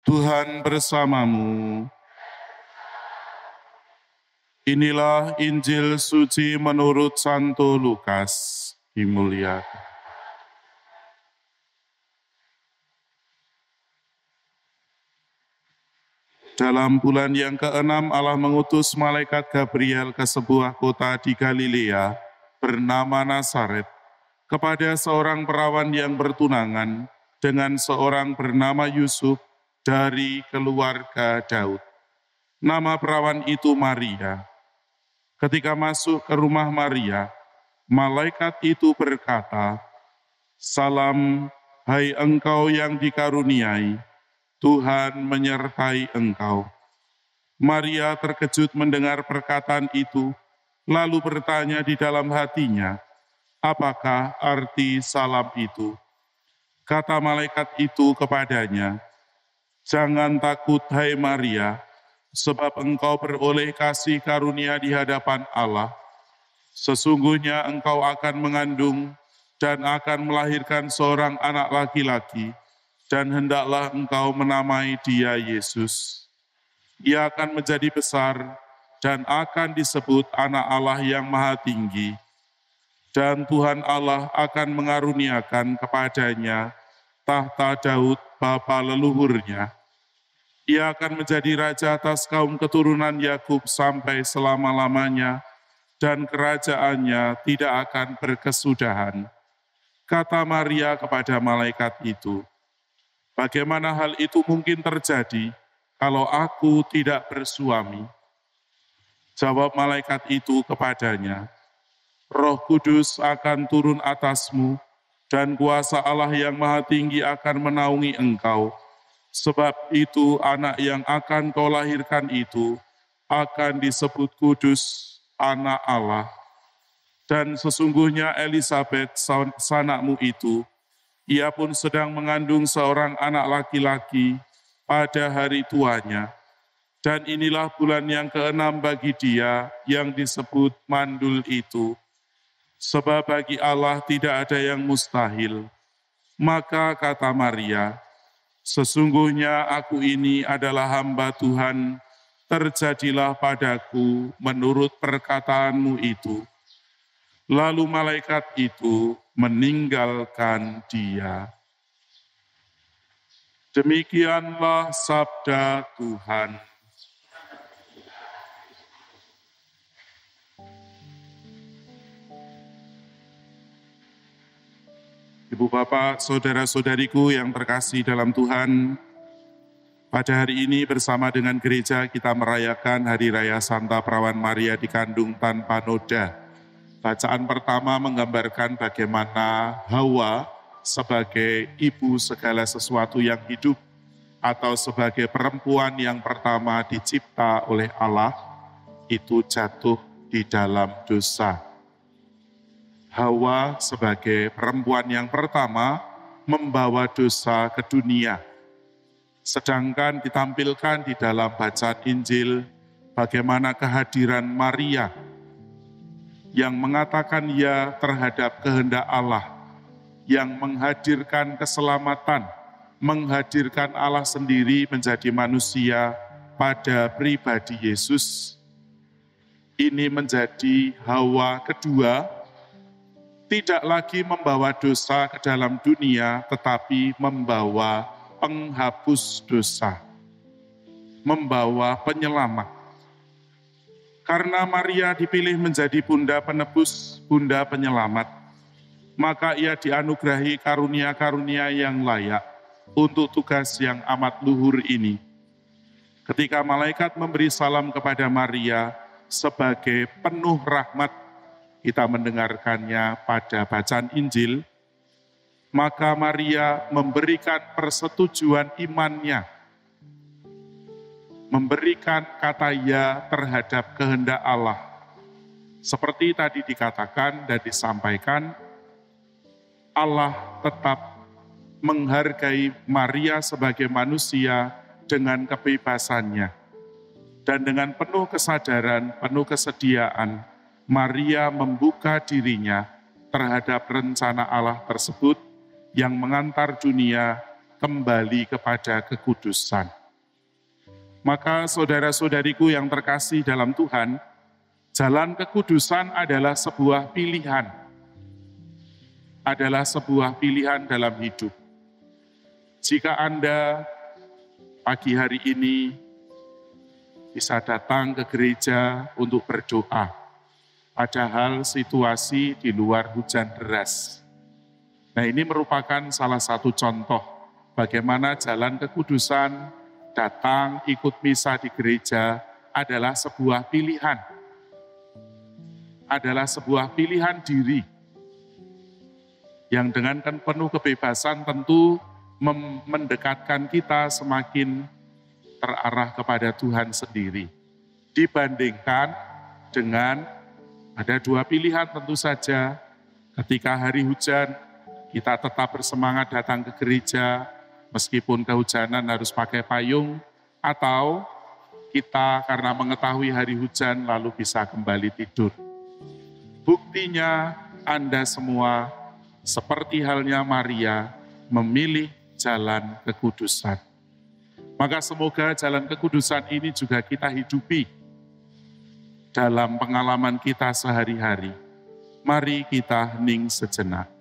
Tuhan bersamamu. Inilah Injil suci menurut Santo Lukas. Dimuliakan. Dalam bulan yang ke-6 Allah mengutus malaikat Gabriel ke sebuah kota di Galilea bernama Nazaret kepada seorang perawan yang bertunangan dengan seorang bernama Yusuf dari keluarga Daud. Nama perawan itu Maria. Ketika masuk ke rumah Maria, malaikat itu berkata, "Salam, hai engkau yang dikaruniai, Tuhan menyertai engkau." Maria terkejut mendengar perkataan itu, lalu bertanya di dalam hatinya, apakah arti salam itu? Kata malaikat itu kepadanya, "Jangan takut, hai Maria, sebab engkau beroleh kasih karunia di hadapan Allah. Sesungguhnya engkau akan mengandung dan akan melahirkan seorang anak laki-laki, dan hendaklah engkau menamai dia Yesus. Ia akan menjadi besar dan akan disebut Anak Allah yang Maha Tinggi. Dan Tuhan Allah akan mengaruniakan kepadanya tahta Daud bapa leluhurnya. Ia akan menjadi raja atas kaum keturunan Yakub sampai selama-lamanya, dan kerajaannya tidak akan berkesudahan." Kata Maria kepada malaikat itu, "Bagaimana hal itu mungkin terjadi kalau aku tidak bersuami?" Jawab malaikat itu kepadanya, "Roh Kudus akan turun atasmu, dan kuasa Allah yang Maha Tinggi akan menaungi engkau. Sebab itu anak yang akan kau lahirkan itu akan disebut kudus, Anak Allah. Dan sesungguhnya Elisabet, sanakmu itu, ia pun sedang mengandung seorang anak laki-laki pada hari tuanya. Dan inilah bulan yang ke-6 bagi dia yang disebut mandul itu. Sebab bagi Allah tidak ada yang mustahil." Maka kata Maria, "Sesungguhnya aku ini adalah hamba Tuhan, terjadilah padaku menurut perkataanmu itu." Lalu malaikat itu meninggalkan dia. Demikianlah sabda Tuhan. Ibu bapak, saudara-saudariku yang terkasih dalam Tuhan, pada hari ini bersama dengan gereja kita merayakan Hari Raya Santa Perawan Maria dikandung tanpa noda. Bacaan pertama menggambarkan bagaimana Hawa sebagai ibu segala sesuatu yang hidup atau sebagai perempuan yang pertama dicipta oleh Allah itu jatuh di dalam dosa. Hawa sebagai perempuan yang pertama membawa dosa ke dunia. Sedangkan ditampilkan di dalam bacaan Injil bagaimana kehadiran Maria yang mengatakan ya terhadap kehendak Allah, yang menghadirkan keselamatan, menghadirkan Allah sendiri menjadi manusia pada pribadi Yesus. Ini menjadi Hawa kedua, tidak lagi membawa dosa ke dalam dunia, tetapi membawa penghapus dosa, membawa penyelamat. Karena Maria dipilih menjadi bunda penebus, bunda penyelamat, maka ia dianugerahi karunia-karunia yang layak untuk tugas yang amat luhur ini. Ketika malaikat memberi salam kepada Maria sebagai penuh rahmat, kita mendengarkannya pada bacaan Injil, maka Maria memberikan persetujuan imannya, memberikan kata ya terhadap kehendak Allah. Seperti tadi dikatakan dan disampaikan, Allah tetap menghargai Maria sebagai manusia dengan kebebasannya. Dan dengan penuh kesadaran, penuh kesediaan, Maria membuka dirinya terhadap rencana Allah tersebut yang mengantar dunia kembali kepada kekudusan. Maka saudara-saudariku yang terkasih dalam Tuhan, jalan kekudusan adalah sebuah pilihan. Adalah sebuah pilihan dalam hidup. Jika Anda pagi hari ini bisa datang ke gereja untuk berdoa, padahal situasi di luar hujan deras. Nah, ini merupakan salah satu contoh bagaimana jalan kekudusan, datang ikut misa di gereja adalah sebuah pilihan. Adalah sebuah pilihan diri yang dengan penuh kebebasan tentu mendekatkan kita semakin terarah kepada Tuhan sendiri. Dibandingkan dengan ada dua pilihan tentu saja, ketika hari hujan kita tetap bersemangat datang ke gereja meskipun kehujanan harus pakai payung, atau kita karena mengetahui hari hujan lalu bisa kembali tidur. Buktinya Anda semua seperti halnya Maria memilih jalan kekudusan. Maka semoga jalan kekudusan ini juga kita hidupi dalam pengalaman kita sehari-hari. Mari kita hening sejenak.